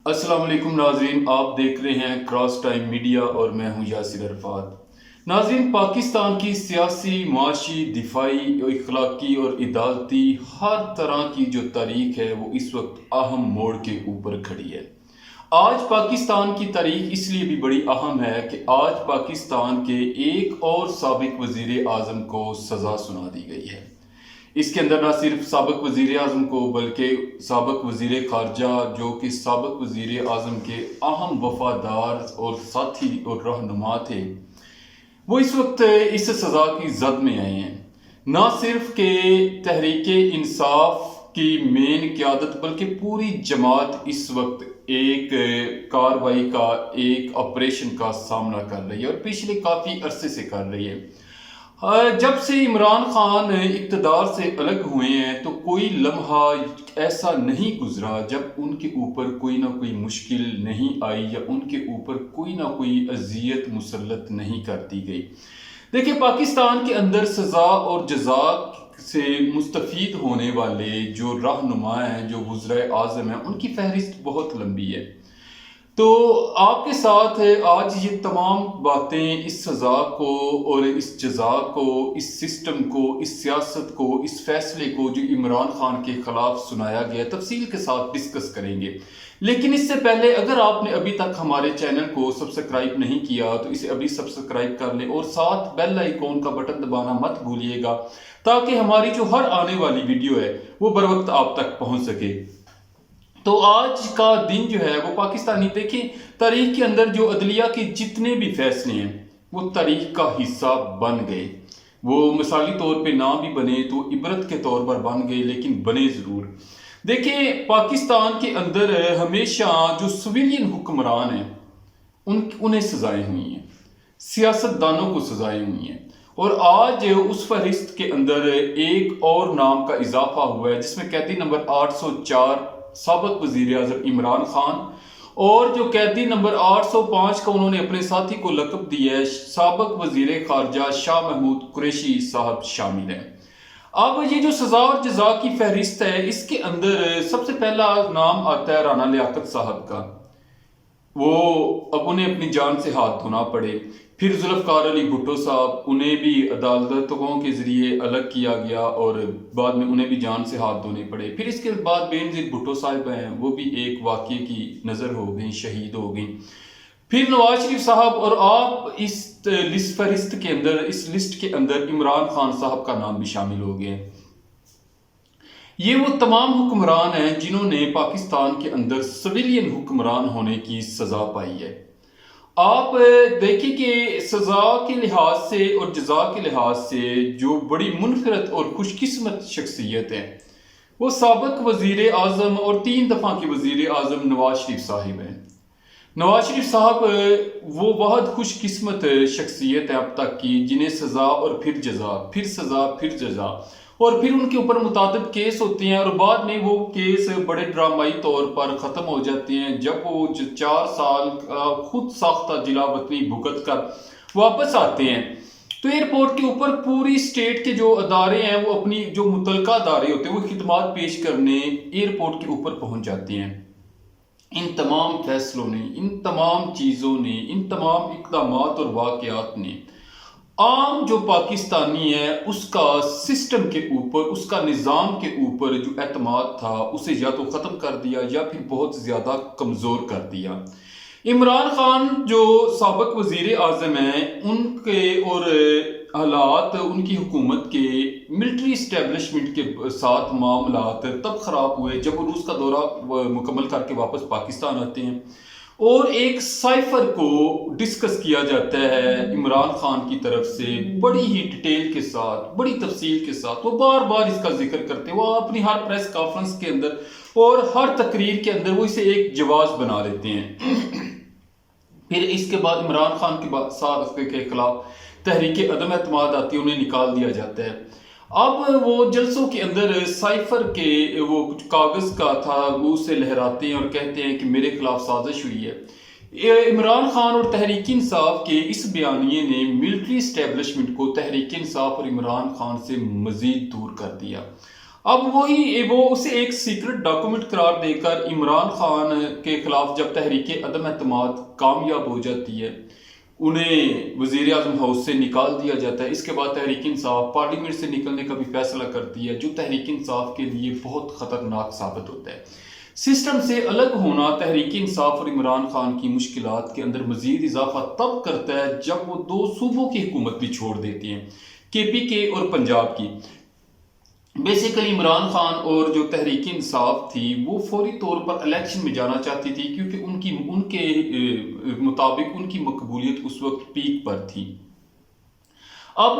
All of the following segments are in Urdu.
السلام علیکم ناظرین، آپ دیکھ رہے ہیں کراس ٹائم میڈیا اور میں ہوں یاسر عرفات۔ ناظرین، پاکستان کی سیاسی، معاشی، دفاعی، اخلاقی اور عدالتی ہر طرح کی جو تاریخ ہے وہ اس وقت اہم موڑ کے اوپر کھڑی ہے۔ آج پاکستان کی تاریخ اس لیے بھی بڑی اہم ہے کہ آج پاکستان کے ایک اور سابق وزیر اعظم کو سزا سنا دی گئی ہے۔ اس کے اندر نہ صرف سابق وزیر اعظم کو بلکہ سابق وزیر خارجہ جو کہ سابق وزیر اعظم کے اہم وفادار اور ساتھی اور رہنما تھے، وہ اس وقت اس سزا کی زد میں آئے ہیں۔ نہ صرف کہ تحریک انصاف کی مین قیادت بلکہ پوری جماعت اس وقت ایک کارروائی کا، ایک آپریشن کا سامنا کر رہی ہے اور پچھلے کافی عرصے سے کر رہی ہے۔ جب سے عمران خان اقتدار سے الگ ہوئے ہیں تو کوئی لمحہ ایسا نہیں گزرا جب ان کے اوپر کوئی نہ کوئی مشکل نہیں آئی یا ان کے اوپر کوئی نہ کوئی اذیت مسلط نہیں کر دی گئی۔ دیکھیں، پاکستان کے اندر سزا اور جزا سے مستفید ہونے والے جو رہنما ہیں، جو وزرائے اعظم ہیں، ان کی فہرست بہت لمبی ہے۔ تو آپ کے ساتھ آج یہ تمام باتیں اس سزا کو اور اس جزا کو، اس سسٹم کو، اس سیاست کو، اس فیصلے کو جو عمران خان کے خلاف سنایا گیا تفصیل کے ساتھ ڈسکس کریں گے۔ لیکن اس سے پہلے اگر آپ نے ابھی تک ہمارے چینل کو سبسکرائب نہیں کیا تو اسے ابھی سبسکرائب کر لیں اور ساتھ بیل آئیکن کا بٹن دبانا مت بھولیے گا تاکہ ہماری جو ہر آنے والی ویڈیو ہے وہ بر وقت آپ تک پہنچ سکے۔ تو آج کا دن جو ہے وہ پاکستانی، دیکھیں، تاریخ کے اندر جو عدلیہ کے جتنے بھی فیصلے ہیں وہ تاریخ کا حصہ بن گئے۔ وہ مثالی طور پہ نہ بھی بنے تو عبرت کے طور پر بن گئے، لیکن بنے ضرور۔ دیکھیں، پاکستان کے اندر ہمیشہ جو سویلین حکمران ہیں انہیں سزائیں ہوئی ہیں، سیاست دانوں کو سزائیں ہوئی ہیں، اور آج اس فہرست کے اندر ایک اور نام کا اضافہ ہوا ہے جس میں قیدی نمبر 804 سابق وزیر اعظم عمران خان اور جو قیدی نمبر 805 کا انہوں نے اپنے ساتھی کو لقب دیا ہے سابق وزیر خارجہ شاہ محمود قریشی صاحب شامل ہیں۔ اب یہ جو سزا اور جزا کی فہرست ہے اس کے اندر سب سے پہلا نام آتا ہے رانا لیاقت صاحب کا۔ وہ اب انہیں اپنی جان سے ہاتھ دھونا پڑے۔ پھر ذوالفقار علی بھٹو صاحب، انہیں بھی عدالتوں کے ذریعے الگ کیا گیا اور بعد میں انہیں بھی جان سے ہاتھ دھونے پڑے۔ پھر اس کے بعد بے نظیر بھٹو صاحب ہیں، وہ بھی ایک واقعے کی نظر ہو گئیں، شہید ہو گئیں۔ پھر نواز شریف صاحب، اور آپ اس فہرست کے اندر، اس لسٹ کے اندر عمران خان صاحب کا نام بھی شامل ہو گئے۔ یہ وہ تمام حکمران ہیں جنہوں نے پاکستان کے اندر سویلین حکمران ہونے کی سزا پائی ہے۔ آپ دیکھیں کہ سزا کے لحاظ سے اور جزا کے لحاظ سے جو بڑی منفرد اور خوش قسمت شخصیت ہے وہ سابق وزیر اعظم اور 3 دفعہ کے وزیر اعظم نواز شریف صاحب ہیں۔ نواز شریف صاحب وہ بہت خوش قسمت شخصیت ہے اب تک کی جنہیں سزا اور پھر جزا، پھر سزا، پھر جزا، اور پھر ان کے اوپر متعدد کیس ہوتے ہیں اور بعد میں وہ کیس بڑے ڈرامائی طور پر ختم ہو جاتے ہیں جب وہ 4 سال خود ساختہ جلا وطنی بھگت کر واپس آتے ہیں تو ایئرپورٹ کے اوپر پوری اسٹیٹ کے جو ادارے ہیں وہ اپنی جو متعلقہ ادارے ہوتے ہیں وہ خدمات پیش کرنے ایئرپورٹ کے اوپر پہنچ جاتے ہیں۔ ان تمام فیصلوں نے، ان تمام چیزوں نے، ان تمام اقدامات اور واقعات نے عام جو پاکستانی ہے اس کا سسٹم کے اوپر، اس کا نظام کے اوپر جو اعتماد تھا اسے یا تو ختم کر دیا یا پھر بہت زیادہ کمزور کر دیا۔ عمران خان جو سابق وزیر اعظم ہیں ان کے اور حالات ان کی حکومت کے ملٹری اسٹیبلشمنٹ کے ساتھ معاملات تب خراب ہوئے جب وہ روس کا دورہ مکمل کر کے واپس پاکستان آتے ہیں اور ایک سائفر کو ڈسکس کیا جاتا ہے عمران خان کی طرف سے بڑی ہی ڈیٹیل کے ساتھ، بڑی تفصیل کے ساتھ۔ وہ بار بار اس کا ذکر کرتے ہیں، وہ اپنی ہر پریس کانفرنس کے اندر اور ہر تقریر کے اندر وہ اسے ایک جواز بنا لیتے ہیں۔ پھر اس کے بعد عمران خان کے خلاف تحریک عدم اعتماد آتی ہے، انہیں نکال دیا جاتا ہے۔ اب وہ جلسوں کے اندر سائفر کے وہ کچھ کاغذ کا تھا وہ اسے لہراتے ہیں اور کہتے ہیں کہ میرے خلاف سازش ہوئی ہے۔ عمران خان اور تحریک انصاف کے اس بیانیے نے ملٹری اسٹیبلشمنٹ کو تحریک انصاف اور عمران خان سے مزید دور کر دیا۔ اب وہی وہ اسے ایک سیکرٹ ڈاکومنٹ قرار دے کر عمران خان کے خلاف جب تحریک عدم اعتماد کامیاب ہو جاتی ہے، انہیں وزیر اعظم ہاؤس سے نکال دیا جاتا ہے۔ اس کے بعد تحریک انصاف پارلیمنٹ سے نکلنے کا بھی فیصلہ کرتی ہے، جو تحریک انصاف کے لیے بہت خطرناک ثابت ہوتا ہے۔ سسٹم سے الگ ہونا تحریک انصاف اور عمران خان کی مشکلات کے اندر مزید اضافہ تب کرتا ہے جب وہ دو صوبوں کی حکومت بھی چھوڑ دیتی ہیں، KPK اور پنجاب کی۔ بیسیکلی عمران خان اور جو تحریک انصاف تھی وہ فوری طور پر الیکشن میں جانا چاہتی تھی، کیونکہ ان کے مطابق ان کی مقبولیت اس وقت پیک پر تھی۔ اب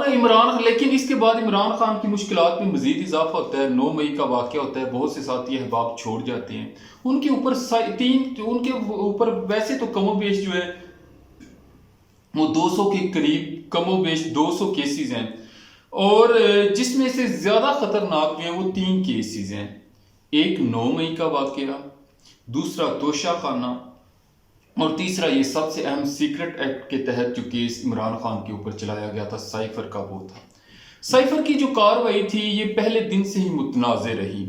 لیکن اس کے بعد عمران خان کی مشکلات میں مزید اضافہ ہوتا ہے۔ 9 مئی کا واقعہ ہوتا ہے، بہت سے ساتھی احباب چھوڑ جاتے ہیں۔ ان کے اوپر ویسے تو کم و بیش جو ہے وہ 200 کے قریب کم و بیش 200 کیسز ہیں، اور جس میں سے زیادہ خطرناک جو ہیں وہ 3 کیسز ہیں۔ ایک 9 مئی کا واقعہ، دوسرا توشہ خانہ، اور تیسرا یہ سب سے اہم سیکرٹ ایکٹ کے تحت جو کیس عمران خان کے اوپر چلایا گیا تھا، سائفر کا، وہ تھا۔ سائفر کی جو کارروائی تھی یہ پہلے دن سے ہی متنازع رہی۔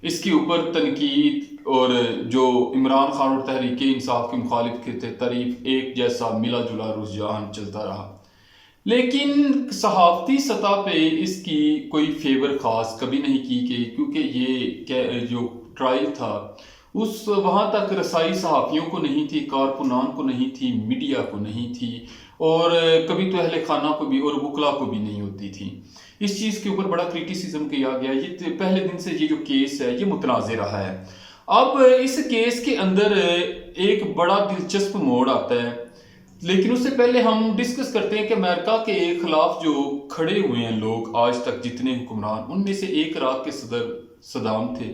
اس کے اوپر تنقید اور جو عمران خان اور تحریک انصاف کے مخالف کے طرف ایک جیسا ملا جلا رجحان چلتا رہا، لیکن صحافتی سطح پہ اس کی کوئی فیور خاص کبھی نہیں کی گئی، کیونکہ یہ جو ٹرائل تھا وہاں تک رسائی صحافیوں کو نہیں تھی، کارکنان کو نہیں تھی، میڈیا کو نہیں تھی، اور کبھی تو اہل خانہ کو بھی اور وکلا کو بھی نہیں ہوتی تھی۔ اس چیز کے اوپر بڑا کریٹیسزم کیا گیا۔ یہ پہلے دن سے یہ جو کیس ہے یہ متنازع رہا ہے۔ اب اس کیس کے اندر ایک بڑا دلچسپ موڑ آتا ہے، لیکن اس سے پہلے ہم ڈسکس کرتے ہیں کہ امریکہ کے خلاف جو کھڑے ہوئے ہیں لوگ آج تک جتنے حکمران، ان میں سے ایک عراق کے صدر صدام تھے۔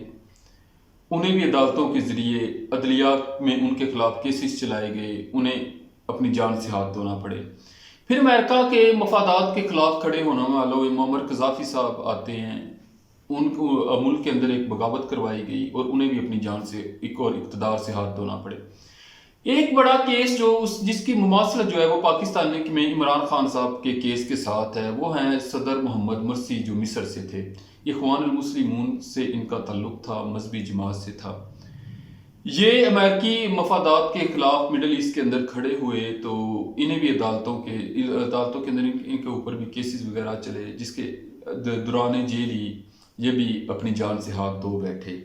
انہیں بھی عدالتوں کے ذریعے عدلیہ میں ان کے خلاف کیسز چلائے گئے، انہیں اپنی جان سے ہاتھ دھونا پڑے۔ پھر امریکہ کے مفادات کے خلاف کھڑے ہونے والے معمر قذافی صاحب آتے ہیں، ان کو ملک کے اندر ایک بغاوت کروائی گئی اور انہیں بھی اپنی جان سے ایک اور اقتدار سے ہاتھ دھونا پڑے۔ ایک بڑا کیس جس کی مماثلت جو ہے وہ پاکستان میں عمران خان صاحب کے کیس کے ساتھ ہے، وہ ہیں صدر محمد مرسی جو مصر سے تھے۔ اخوان المسلمون سے ان کا تعلق تھا، مذہبی جماعت سے تھا۔ یہ امریکی مفادات کے خلاف مڈل ایسٹ کے اندر کھڑے ہوئے تو انہیں بھی عدالتوں کے اندر ان کے اوپر بھی کیسز وغیرہ چلے، جس کے دوران جیلی یہ بھی اپنی جان سے ہاتھ دھو بیٹھے۔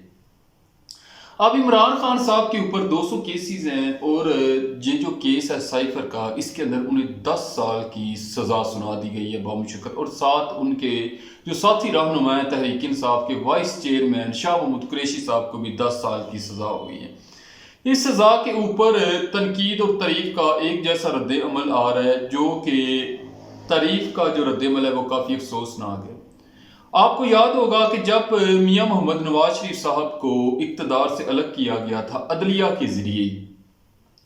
اب عمران خان صاحب کے اوپر 200 کیسز ہیں، اور یہ جو کیس ہے سائفر کا، اس کے اندر انہیں 10 سال کی سزا سنا دی گئی ہے بامشکت، اور ساتھ ان کے جو ساتھی رہنما ہیں تحریک انصاف کے وائس چیئرمین شاہ محمود قریشی صاحب کو بھی 10 سال کی سزا ہو گئی ہے۔ اس سزا کے اوپر تنقید اور تعریف کا ایک جیسا رد عمل آ رہا ہے، جو کہ تعریف کا جو رد عمل ہے وہ کافی افسوسناک ہے۔ آپ کو یاد ہوگا کہ جب میاں محمد نواز شریف صاحب کو اقتدار سے الگ کیا گیا تھا عدلیہ کے ذریعے،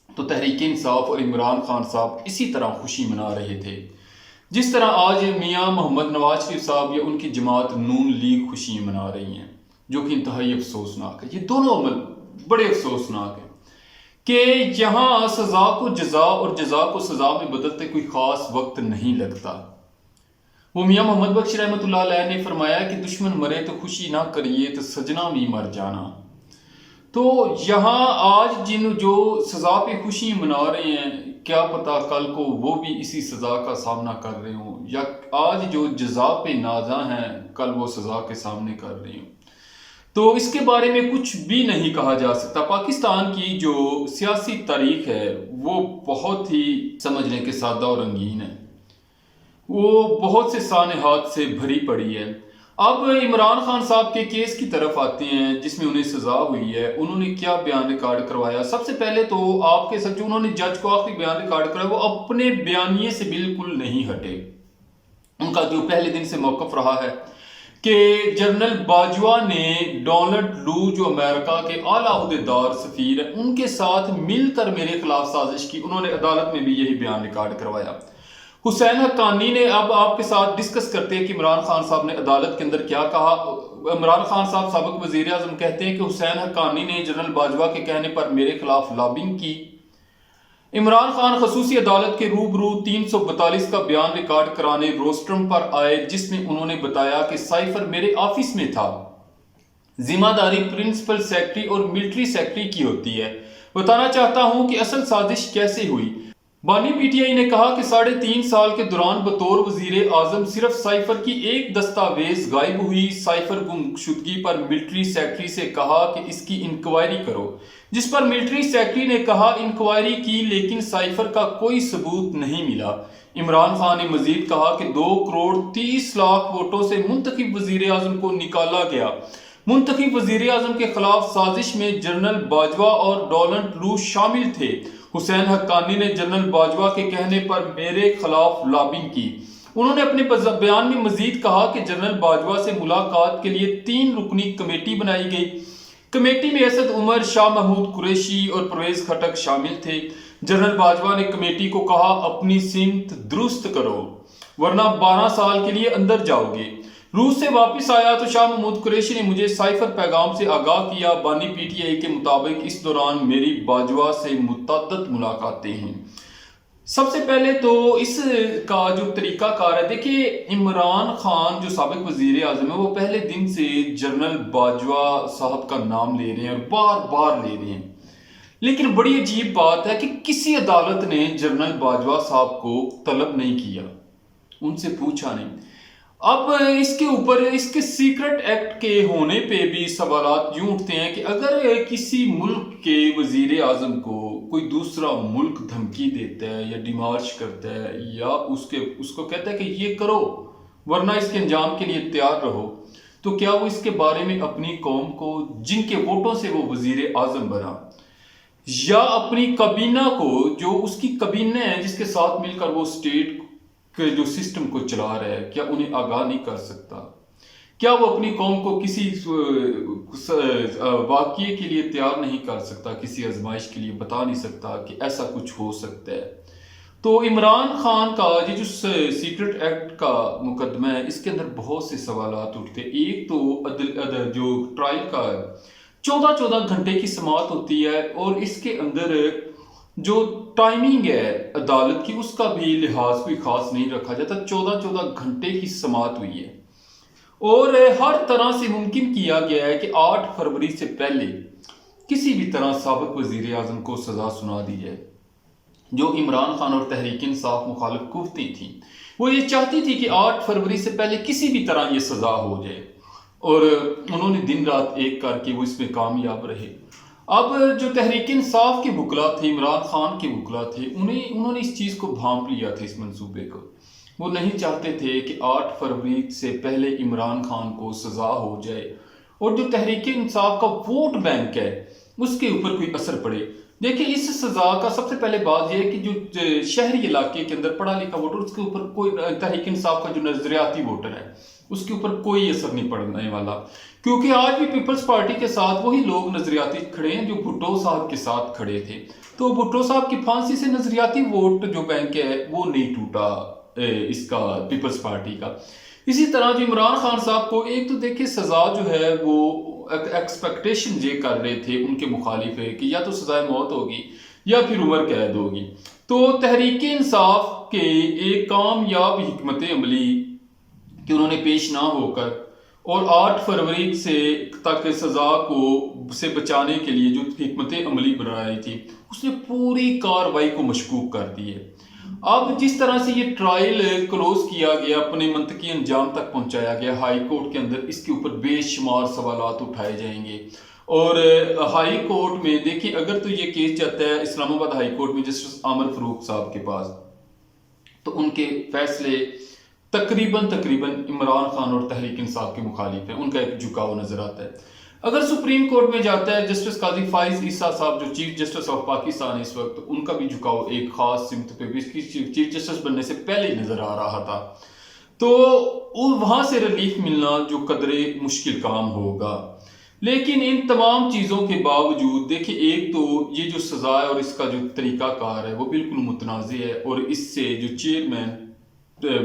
تو تحریک انصاف اور عمران خان صاحب اسی طرح خوشی منا رہے تھے جس طرح آج میاں محمد نواز شریف صاحب یا ان کی جماعت نون لیگ خوشی منا رہی ہیں، جو کہ انتہائی افسوسناک ہے۔ یہ دونوں عمل بڑے افسوسناک ہیں کہ یہاں سزا کو جزا اور جزا کو سزا میں بدلتے کوئی خاص وقت نہیں لگتا۔ وہ میاں محمد بخش رحمۃ اللہ علیہ نے فرمایا کہ دشمن مرے تو خوشی نہ کریے تو سجنا بھی مر جانا۔ تو یہاں آج جو سزا پہ خوشی منا رہے ہیں، کیا پتا کل کو وہ بھی اسی سزا کا سامنا کر رہے ہوں، یا آج جو جزا پہ نازاں ہیں کل وہ سزا کے سامنے کر رہے ہوں۔ تو اس کے بارے میں کچھ بھی نہیں کہا جا سکتا۔ پاکستان کی جو سیاسی تاریخ ہے وہ بہت ہی سمجھنے کے سادہ اور رنگین ہے، وہ بہت سے سانحات سے بھری پڑی ہے۔ اب عمران خان صاحب کے کیس کی طرف آتے ہیں جس میں انہیں سزا ہوئی ہے۔ انہوں نے کیا بیان ریکارڈ کروایا؟ سب سے پہلے تو آپ کے ساتھ جو انہوں نے جج کو آخری بیان ریکارڈ کروایا وہ اپنے بیانیے سے بالکل نہیں ہٹے۔ ان کا جو پہلے دن سے موقف رہا ہے کہ جنرل باجوہ نے ڈونلڈ لو جو امریکہ کے اعلیٰ عہدیدار سفیر ہیں ان کے ساتھ مل کر میرے خلاف سازش کی۔ انہوں نے عدالت میں بھی یہی بیان ریکارڈ کروایا۔ حسین حقانی نے، اب آپ کے ساتھ ڈسکس کرتے ہیں کہ عمران خان صاحب نے عدالت کے اندر کیا کہا۔ عمران خان صاحب سابق وزیر اعظم کہتے ہیں کہ حسین حقانی نے جنرل باجوہ کے کہنے پر میرے خلاف لابنگ کی۔ عمران خان خصوصی عدالت کے روبرو 342 کا بیان ریکارڈ کرانے روسٹرم پر آئے، جس میں انہوں نے بتایا کہ سائفر میرے آفس میں تھا ذمہ داری پرنسپل سیکرٹری اور ملٹری سیکرٹری کی ہوتی ہے۔ بتانا چاہتا ہوں کہ اصل سازش کیسے ہوئی۔ بانی پی ٹی آئی نے کہا کہ 3.5 سال کے دوران بطور وزیر اعظم صرف سائفر کی ایک دستاویز غائب ہوئی۔ سائفر گمشدگی پر ملٹری سیکرٹری سے کہا کہ اس کی انکوائری کرو، جس پر ملٹری سیکرٹری نے کہا انکوائری کی لیکن سائفر کا کوئی ثبوت نہیں ملا۔ عمران خان نے مزید کہا کہ 2.30 کروڑ ووٹوں سے منتخب وزیر اعظم کو نکالا گیا۔ منتخب وزیر اعظم کے خلاف سازش میں جنرل باجوہ اور ڈونلڈ لو شامل تھے۔ حسین حقانی نے جنرل باجوہ کے کہنے پر میرے خلاف لابنگ کی۔ انہوں نے اپنے بیان میں مزید کہا کہ جنرل باجوہ سے ملاقات کے لیے 3 رکنی کمیٹی بنائی گئی۔ کمیٹی میں اسد عمر، شاہ محمود قریشی اور پرویز خٹک شامل تھے۔ جنرل باجوہ نے کمیٹی کو کہا اپنی سمت درست کرو ورنہ 12 سال کے لیے اندر جاؤ گے۔ روس سے واپس آیا تو شاہ محمود قریشی نے مجھے سائفر پیغام سے آگاہ کیا۔ بانی پی ٹی آئی کے مطابق اس دوران میری باجوہ سے متعدد ملاقاتیں ہیں۔ سب سے پہلے تو اس کا جو طریقہ کار ہے، دیکھیے عمران خان جو سابق وزیر اعظم ہے وہ پہلے دن سے جنرل باجوہ صاحب کا نام لے رہے ہیں اور بار بار لے رہے ہیں، لیکن بڑی عجیب بات ہے کہ کسی عدالت نے جنرل باجوہ صاحب کو طلب نہیں کیا، ان سے پوچھا نہیں۔ اب اس کے اوپر اس کے سیکرٹ ایکٹ کے ہونے پہ بھی سوالات یوں اٹھتے ہیں کہ اگر کسی ملک کے وزیر اعظم کو کوئی دوسرا ملک دھمکی دیتا ہے یا ڈیمارش کرتا ہے یا اس کو کہتا ہے کہ یہ کرو ورنہ اس کے انجام کے لیے تیار رہو، تو کیا وہ اس کے بارے میں اپنی قوم کو جن کے ووٹوں سے وہ وزیر اعظم بنا یا اپنی کابینہ کو جو اس کی کابینہ ہے جس کے ساتھ مل کر وہ اسٹیٹ کہ جو سسٹم کو چلا رہا ہے، کیا انہیں آگاہ نہیں کر سکتا؟ کیا وہ اپنی قوم کو کسی واقعے کے لیے تیار نہیں کر سکتا، کسی آزمائش کے لیے بتا نہیں سکتا کہ ایسا کچھ ہو سکتا ہے؟ تو عمران خان کا یہ جو سیکرٹ ایکٹ کا مقدمہ ہے اس کے اندر بہت سے سوالات اٹھتے ہیں۔ ایک تو جو ٹرائل کا 14 گھنٹے کی سماعت ہوتی ہے اور اس کے اندر جو ٹائمنگ ہے عدالت کی اس کا بھی لحاظ کوئی خاص نہیں رکھا جاتا۔ 14 گھنٹے کی سماعت ہوئی ہے اور ہر طرح سے ممکن کیا گیا ہے کہ 8 فروری سے پہلے کسی بھی طرح سابق وزیر اعظم کو سزا سنا دی جائے۔ جو عمران خان اور تحریک انصاف مخالف قوتیں تھیں وہ یہ چاہتی تھی کہ 8 فروری سے پہلے کسی بھی طرح یہ سزا ہو جائے اور انہوں نے دن رات ایک کر کے وہ اس میں کامیاب رہے۔ اب جو تحریک انصاف کے وکلا تھے، عمران خان کے وکلا تھے، انہوں نے اس چیز کو بھانپ لیا تھا، اس منصوبے کو۔ وہ نہیں چاہتے تھے کہ 8 فروری سے پہلے عمران خان کو سزا ہو جائے اور جو تحریک انصاف کا ووٹ بینک ہے اس کے اوپر کوئی اثر پڑے۔ دیکھیں اس سزا کا سب سے پہلے بات یہ ہے کہ جو شہری علاقے کے اندر پڑھا لکھا ووٹر اس کے اوپر کوئی تحریک انصاف کا جو نظریاتی ووٹر ہے اس کے اوپر کوئی اثر نہیں پڑنے والا، کیونکہ آج بھی پیپلز پارٹی کے ساتھ وہی لوگ نظریاتی کھڑے ہیں جو بھٹو صاحب کے ساتھ کھڑے تھے۔ تو بھٹو صاحب کی پھانسی سے نظریاتی ووٹ جو بینک ہے وہ نہیں ٹوٹا اس کا پیپلز پارٹی کا۔ اسی طرح جو عمران خان صاحب کو ایک تو دیکھیں سزا جو ہے وہ ایکسپیکٹیشن یہ کر رہے تھے ان کے مخالف ہے کہ یا تو سزائے موت ہوگی یا پھر عمر قید ہوگی۔ تو تحریک انصاف کے ایک کامیاب حکمت عملی کہ انہوں نے پیش نہ ہو کر اور 8 فروری سے تک سزا کو سے بچانے کے لیے جو حکمت عملی بنائی تھی اس نے پوری کاروائی کو مشکوک کر دی ہے۔ اب جس طرح سے یہ ٹرائل کلوز کیا گیا، اپنے منطقی انجام تک پہنچایا گیا ہائی کورٹ کے اندر، اس کے اوپر بے شمار سوالات اٹھائے جائیں گے اور ہائی کورٹ میں دیکھیں اگر تو یہ کیس جاتا ہے اسلام آباد ہائی کورٹ میں جسٹس عامر فاروق صاحب کے پاس تو ان کے فیصلے تقریباً عمران خان اور تحریک انصاف کے مخالف ہیں، ان کا ایک جھکاؤ نظر آتا ہے۔ اگر سپریم کورٹ میں جاتا ہے جسٹس قاضی فائز عیسیٰ صاحب جو چیف جسٹس آف پاکستان اس وقت، ان کا بھی جھکاؤ ایک خاص سمت پہ بھی اس کی چیف جسٹس بننے سے پہلے ہی نظر آ رہا تھا، تو وہاں سے ریلیف ملنا جو قدرے مشکل کام ہوگا۔ لیکن ان تمام چیزوں کے باوجود دیکھیں ایک تو یہ جو سزا ہے اور اس کا جو طریقہ کار ہے وہ بالکل متنازع ہے اور اس سے جو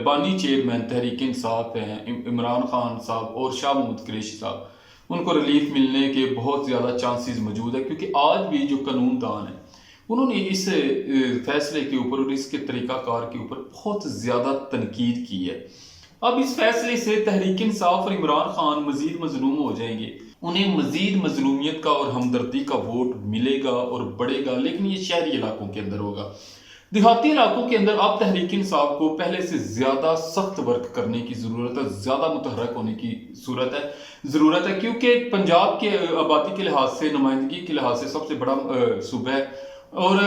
بانی چیئرمین تحریک انصاف ہیں عمران خان صاحب اور شاہ محمود قریشی صاحب، ان کو ریلیف ملنے کے بہت زیادہ چانسز موجود ہے، کیونکہ آج بھی جو قانون دان ہیں انہوں نے اس فیصلے کے اوپر اور اس کے طریقہ کار کے اوپر بہت زیادہ تنقید کی ہے۔ اب اس فیصلے سے تحریک انصاف اور عمران خان مزید مظلوم ہو جائیں گے انہیں مزید مظلومیت کا اور ہمدردی کا ووٹ ملے گا اور بڑھے گا، لیکن یہ شہری علاقوں کے اندر ہوگا۔ دیہاتی علاقوں کے اندر اب تحریک انصاف کو پہلے سے زیادہ سخت ورک کرنے کی ضرورت ہے، زیادہ متحرک ہونے کی ضرورت ہے، کیونکہ پنجاب کے آبادی کے لحاظ سے، نمائندگی کے لحاظ سے سب سے بڑا صوبہ ہے، اور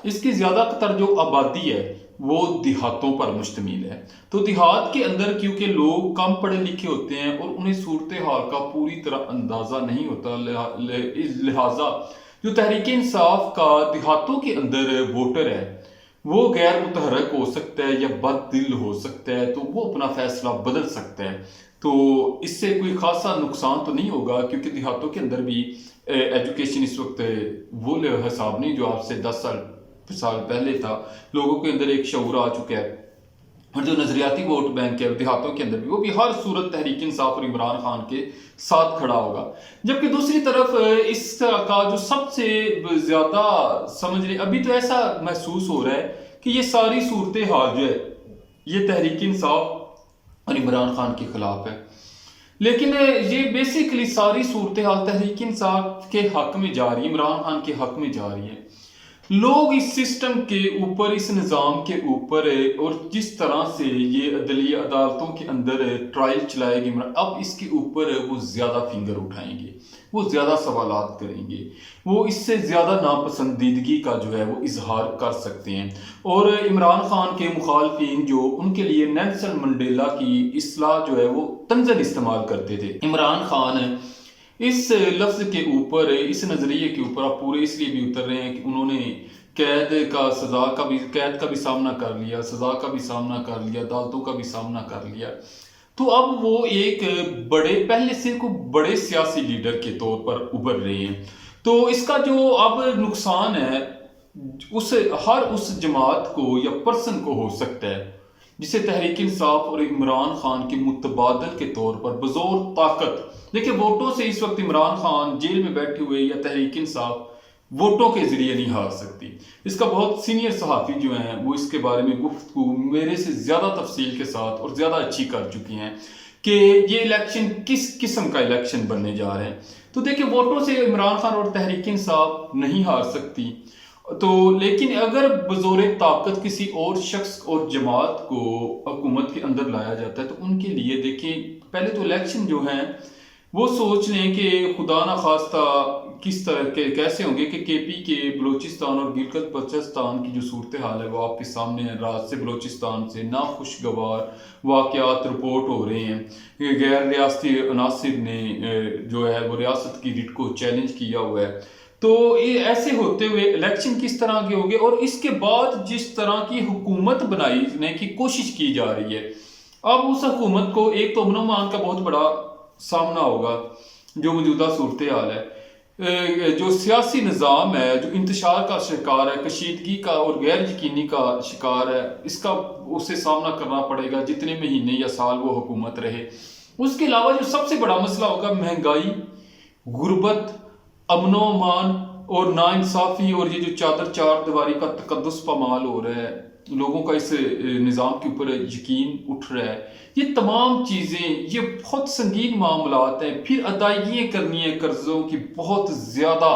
اس کی زیادہ تر جو آبادی ہے وہ دیہاتوں پر مشتمل ہے۔ تو دیہات کے اندر کیونکہ لوگ کم پڑھے لکھے ہوتے ہیں اور انہیں صورتحال کا پوری طرح اندازہ نہیں ہوتا، لہٰذا جو تحریک انصاف کا دیہاتوں کے اندر ووٹر ہے وہ غیر متحرک ہو سکتا ہے یا بد دل ہو سکتا ہے، تو وہ اپنا فیصلہ بدل سکتا ہے۔ تو اس سے کوئی خاصا نقصان تو نہیں ہوگا، کیونکہ دیہاتوں کے اندر بھی ایجوکیشن اس وقت وہ حساب نہیں جو آپ سے 10 سال پہلے تھا۔ لوگوں کے اندر ایک شعور آ چکا ہے، اور جو نظریاتی ووٹ بینک ہے دیہاتوں کے اندر بھی، وہ بھی ہر صورت تحریک انصاف اور عمران خان کے ساتھ کھڑا ہوگا۔ جبکہ دوسری طرف اس کا جو سب سے زیادہ ابھی تو ایسا محسوس ہو رہا ہے کہ یہ ساری صورتحال جو ہے یہ تحریک انصاف اور عمران خان کے خلاف ہے، لیکن یہ بیسیکلی ساری صورتحال تحریک انصاف کے حق میں جا رہی ہے، عمران خان کے حق میں جا رہی ہے۔ لوگ اس سسٹم کے اوپر، اس نظام کے اوپر، اور جس طرح سے یہ عدلیہ عدالتوں کے اندر ٹرائل چلائے گی، اب اس کے اوپر وہ زیادہ فنگر اٹھائیں گے، وہ زیادہ سوالات کریں گے، وہ اس سے زیادہ ناپسندیدگی کا جو ہے وہ اظہار کر سکتے ہیں۔ اور عمران خان کے مخالفین جو ان کے لیے نیلسن منڈیلا کی اصطلاح جو ہے وہ طنزاً استعمال کرتے تھے۔ عمران خان اس لفظ کے اوپر، اس نظریے کے اوپر آپ پورے اس لیے بھی اتر رہے ہیں کہ انہوں نے قید کا بھی سامنا کر لیا، سزا کا بھی سامنا کر لیا، عدالتوں کا بھی سامنا کر لیا۔ تو اب وہ ایک پہلے سے بڑے سیاسی لیڈر کے طور پر ابھر رہے ہیں۔ تو اس کا جو اب نقصان ہے ہر اس جماعت کو یا پرسن کو ہو سکتا ہے جسے تحریک انصاف اور عمران خان کے متبادل کے طور پر بزور طاقت، دیکھیں ووٹوں سے اس وقت عمران خان جیل میں بیٹھے ہوئے یا تحریک انصاف ووٹوں کے ذریعے نہیں ہار سکتی۔ اس کا بہت سینئر صحافی جو ہیں وہ اس کے بارے میں گفتگو میرے سے زیادہ تفصیل کے ساتھ اور زیادہ اچھی کر چکی ہیں کہ یہ الیکشن کس قسم کا الیکشن بننے جا رہے ہیں۔ تو دیکھیں ووٹوں سے عمران خان اور تحریک انصاف نہیں ہار سکتی، تو لیکن اگر بزور طاقت کسی اور شخص اور جماعت کو حکومت کے اندر لایا جاتا ہے تو ان کے لیے دیکھیں پہلے تو الیکشن جو ہیں وہ سوچ لیں کہ خدا نخواستہ کس طرح کے کیسے ہوں گے کہ کے پی کے بلوچستان اور گلگت بلتستان کی جو صورتحال ہے وہ آپ کے سامنے ہے۔ رات سے بلوچستان سے ناخوشگوار واقعات رپورٹ ہو رہے ہیں، غیر ریاستی عناصر نے جو ہے وہ ریاست کی ریٹ کو چیلنج کیا ہوا ہے۔ تو ایسے ہوتے ہوئے الیکشن کس طرح کے ہوگے، اور اس کے بعد جس طرح کی حکومت بنانے کی کوشش کی جا رہی ہے، اب اس حکومت کو ایک تو امن و امان کا بہت بڑا سامنا ہوگا جو موجودہ صورتحال ہے، جو سیاسی نظام ہے جو انتشار کا شکار ہے، کشیدگی کا اور غیر یقینی کا شکار ہے، اس کا اسے سامنا کرنا پڑے گا جتنے مہینے یا سال وہ حکومت رہے۔ اس کے علاوہ جو سب سے بڑا مسئلہ ہوگا مہنگائی، غربت، امن و امان اور ناانصافی، اور یہ جو چار دیواری کا تقدس پامال ہو رہا ہے، لوگوں کا اس نظام کے اوپر یقین اٹھ رہا ہے، یہ تمام چیزیں یہ بہت سنگین معاملات ہیں۔ پھر ادائیگیاں کرنی ہیں قرضوں کی بہت زیادہ،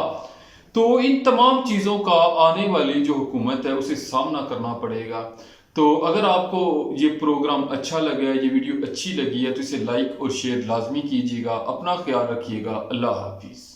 تو ان تمام چیزوں کا آنے والی جو حکومت ہے اسے سامنا کرنا پڑے گا۔ تو اگر آپ کو یہ پروگرام اچھا لگا ہے، یہ ویڈیو اچھی لگی ہے، تو اسے لائک اور شیئر لازمی کیجیے گا۔ اپنا خیال رکھیے گا۔ اللہ حافظ۔